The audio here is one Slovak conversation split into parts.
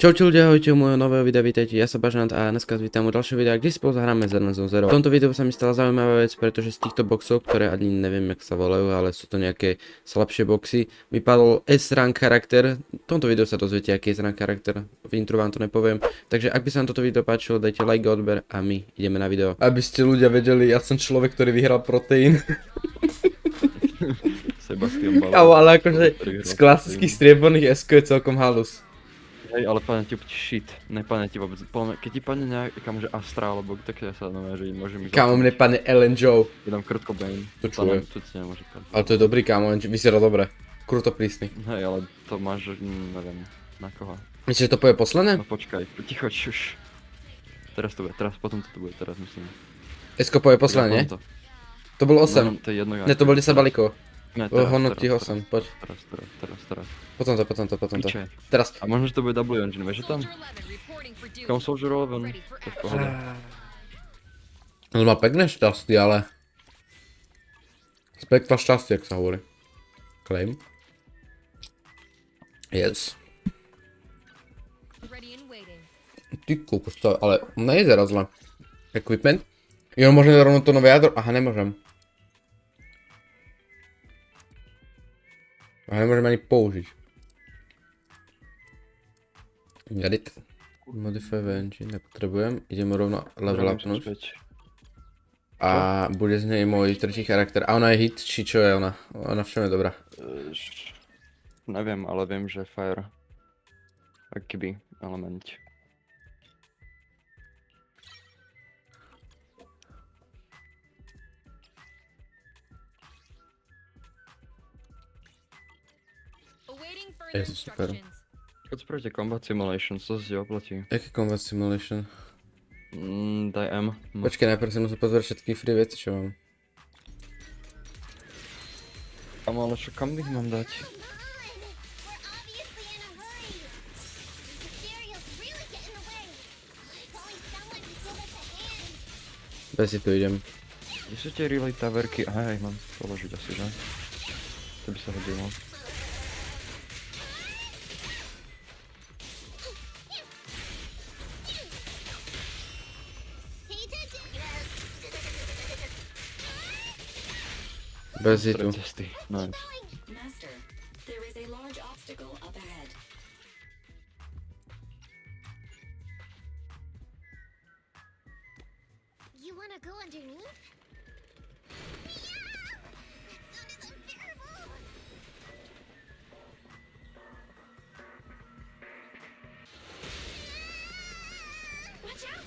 Čaute ľudia, ahojte u môjho nového videa, vítajte, ja som Bažant a dneska vás vítam u ďalšieho videa, kde spolu zahráme Zero Zero. V tomto videu sa mi stala zaujímavá vec, pretože z týchto boxov, ktoré ani neviem jak sa volajú, ale sú to nejaké slabšie boxy, vypadol S-rank charakter. V tomto videu sa dozviete, aký je S-rank charakter, v intro vám to nepoviem. Takže ak by sa vám toto video páčilo, dajte like, odber a my ideme na video. Aby ste ľudia vedeli, ja som človek, ktorý vyhral proteín. Sebastian Bauer. Ale akože z klasických strieborných SK je celkom halus. Hej, ale padne ti shit, nepadne ti vôbec, keď ti padne nejaká že Astra alebo tak ja sa neviem, že môžem ísť. Kámo, mne padne Ellen Joe. Idem Kurt Cobain. To čujem. To ti nemôže padnť. Ale to je dobrý kámo, vyzerá dobre. Kruto prísny. Hej, ale to máš, neviem, na koho. Myslíš, že to povie posledné? No počkaj, ticho, šuš. Teraz to bude, potom to bude, teraz myslím. Esko povie posledné, nie? To bolo 8. No, to je jedno. Ne, to bol 10 balíkov. Ne, teraz, Hodnotí 8, poď. Teraz. Potom to. Piče. Teraz. A možno, že to bude W engine, vieš, že tam? Kam Soldier 11, to je v pohode. On má pekné šťastie, ale... Spektra šťastie, ak sa hovorí. Claim. Yes. Ty kúkos to, ale nevyzerá zle. Equipment. Jo, môžem rovno to nové jadro? Aha, nemôžem. Aha, nemôžem ani použiť. Got it. Modify engine, nepotrebujem. Idem rovno level upnúť. A bude z nej môj tretí charakter. A ona je hit, či čo je ona? Ona v čom je dobrá? Neviem, ale viem, že Fire. Akýby element. Je to super. Keď spravíte Combat Simulation, co si oplatí? Jaký Combat Simulation? Daj M. Počkej, najprv si musím pozrieť všetky free veci, čo mám. Ale čo, kam bych mám dať? Bez si tu idem. Kde sú tie relay towerky? Aha, ich mám položiť asi, že? To by sa hodilo. Bez hitu. Cesty. Nice. Master, there is a large obstacle up ahead. You wanna go underneath? That sound is unbearable! Watch out!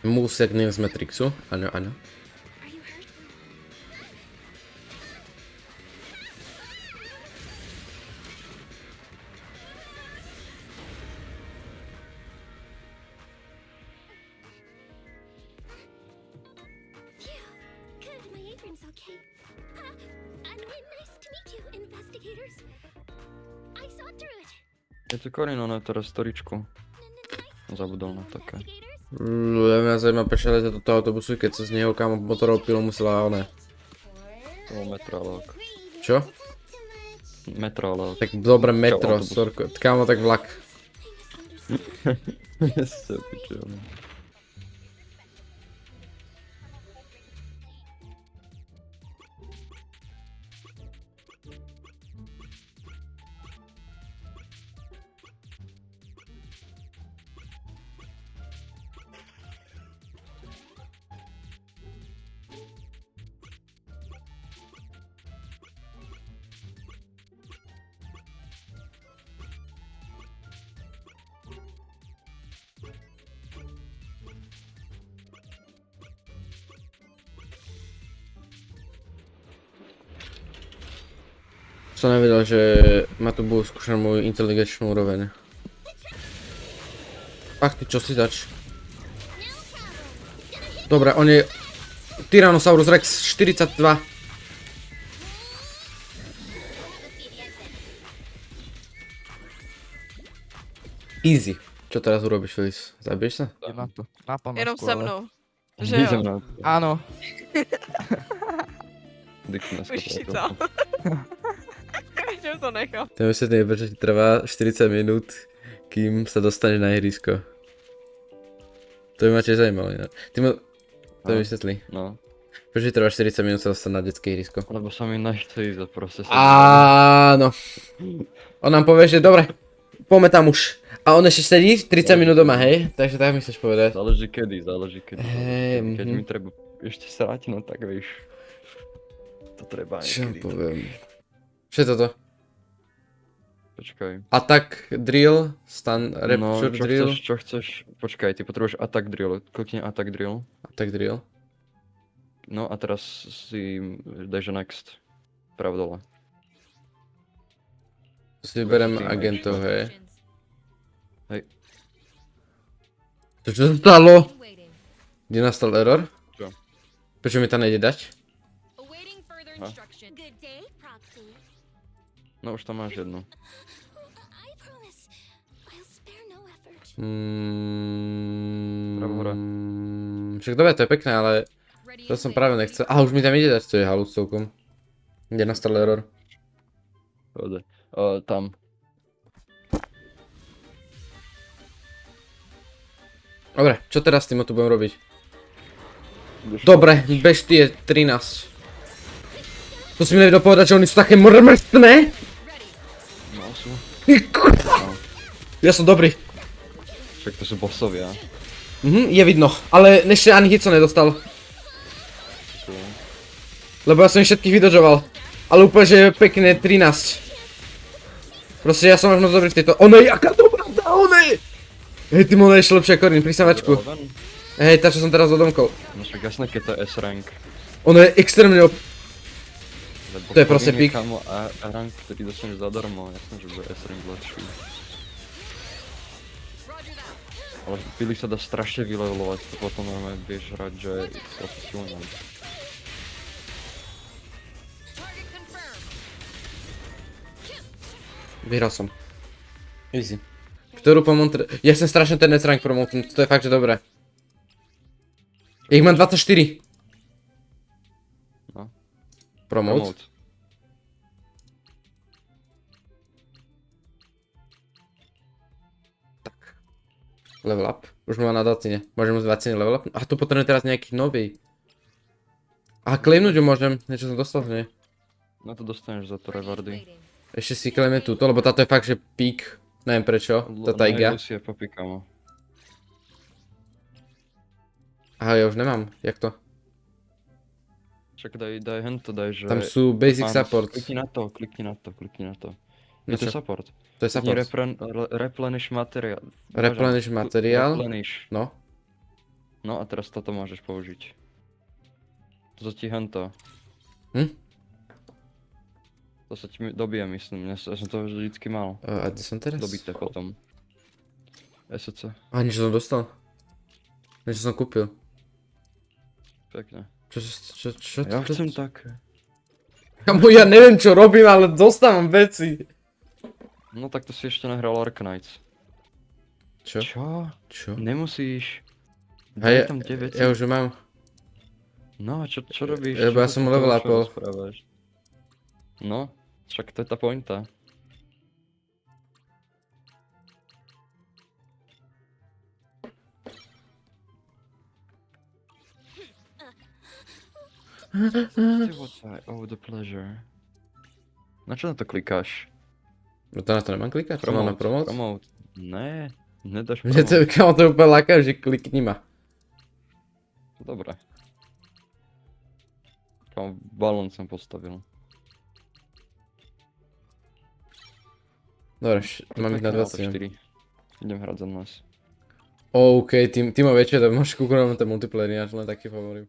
Musek nie z Matrixu. Áno. Are you hurt? Phew. Good, my apron's okay. Nice to meet you, investigators. I saw through it. Je to Corin, ona je teraz storičku. Nice Zabudol na také. investigators. Mňa zaujíma, prečo leze do toho autobusu, keď sa z neho kámo motorovou pilou musela one. To bol metrolog. Čo? Metrolog. Tak dobre metro, autobus. sorko. Kámo, tak vlak. Ste pičovní. Som nevedel, že ma tu budú skúšať moju inteligenčnú úroveň. Ach ty, čo si zač? Dobre, on je... Tyrannosaurus Rex 42. Easy. Čo teraz urobíš, Feliz? Zabiješ sa? Na to, na ponosku, Jenom se ale- mnou. Že Idem jo. na Áno, Dick na Už si skopu. to. Čím to nechal? Ten vysvětlení, protože ti trvá 40 minut, kým se dostaneš na ihrisko. To by ma tiež zajímalo, ne? Ty mu... To No. vysvětlí. No, Prečo ti trvá 40 minut sa dostať na detské ihrisko? lebo sa mi nechce ísť a proste sa... Áno. On nám povie, že dobre, poďme tam už. A on ešte sedí 30 minút doma, hej? Takže tak mi chceš povedať. Záleží kedy, záleží kedy. Hej, Keď mhm. mi treba ešte srať, no tak vieš. To treba Čo niekedy. poviem? Čo je toto? Počkaj. Attack drill, stun, rapture čo drill, chceš, čo chceš? Počkaj, ty potrebuješ attack drill. Klikni attack drill. attack drill. No a teraz si dajže next. Pravo dole. To si vyberiem Tým agentov, hej. Hej. To čo sa stalo? Waiting. Kde nastal error? Čo? Prečo mi to nejde dať? Awaiting further Huh? instruction. Good day, Proxy. No už tam máš jednu. I promise. I'll spare no effort. Pravo hora. Však dobre, to je pekné, ale Ready to and som waiting. práve nechcel. A už mi tam ide dať, to je halus celkom. Kde nastal error? Pohode. Tam. Dobre, čo teraz s tým tu budem robiť? Ideš Dobre, bež ty je 13. To si mi nevedel povedať, že oni sú také mrmrstné? No sú. Ty kurva. Ja som dobrý. Však to sú bossovia. Je vidno, ale ešte ani hit som nedostal. Lebo ja som ich všetkých vydržoval. Ale úplne, že pekne 13. Proste ja som až moc dobrý v tejto. Ono je jaká dobrá tá, ono je! Hej, ty mu ešte lepšie ako Corin, prísavačku. Hej, tá čo som teraz odomkol. No však jasné, keď to je S-rank. Ono je extrémne Lebo To je proste Corin pík. Kamo a rank, ktorý dostaneš zadarmo, jasné, že bude S-rank lepší. Ale Billy sa dá strašne vylevelovať, to potom normálne vieš hrať, že je profesionál. Target confirmed. Vyhral som. Easy. Ktorú pomoc... Ja som strašne ten rank promoten, to je fakt, že dobré. Ja ich mám 24. No. Promote. Level up. Už má na 20. Môžem mu z 20 level up? A tu potrebujem teraz nejaký nový. A claimnúť ho môžem, niečo som dostal, nie? No to dostaneš za to Ready and rewardy. waiting. Ešte si claimne túto, lebo táto je fakt, že pík. Neviem prečo, tá taiga. No, si je popíkamo. Aha, ja už nemám, jak to? Však daj hento, daj, že... Tam sú basic Advance. support. Klikni na to, klikni na to, klikni na to. No Je to čo? support. To je Klikni support. replenish materiál. Replenish materiál. Replenish. No. No a teraz toto môžeš použiť. To ti hento. Hm? To sa ti dobije, myslím. Ja som to vždycky mal. A kde som teraz? Dobité potom. SC. A niečo som dostal. Niečo som kúpil. Pekne. Čo Ja to? chcem také. Kamu, ja neviem čo robím, ale dostávam veci. No tak to si ešte nehral Arknights. Čo? Čo? Čo? Nemusíš. Hej, Daj tam tie veci. ja už ju mám. No a čo robíš? Lebo ja Čo som to level čo upol. rozprávaš? No, však to je tá pointa. Ty what I owe the pleasure. Na čo na to klikáš? No to na to nemám klikať? Čo mám na promote? Promote. Ne, nedáš Mne to, promote. kamo, to je úplne lákavé, že klikni ma. Dobre. Kam balón som postavil. Dobre, mám ísť na 20. 4. Idem hrať za nás. OK, tým o väčšie, to máš kúknúť na ten multiplayer, ja len taký hovorím.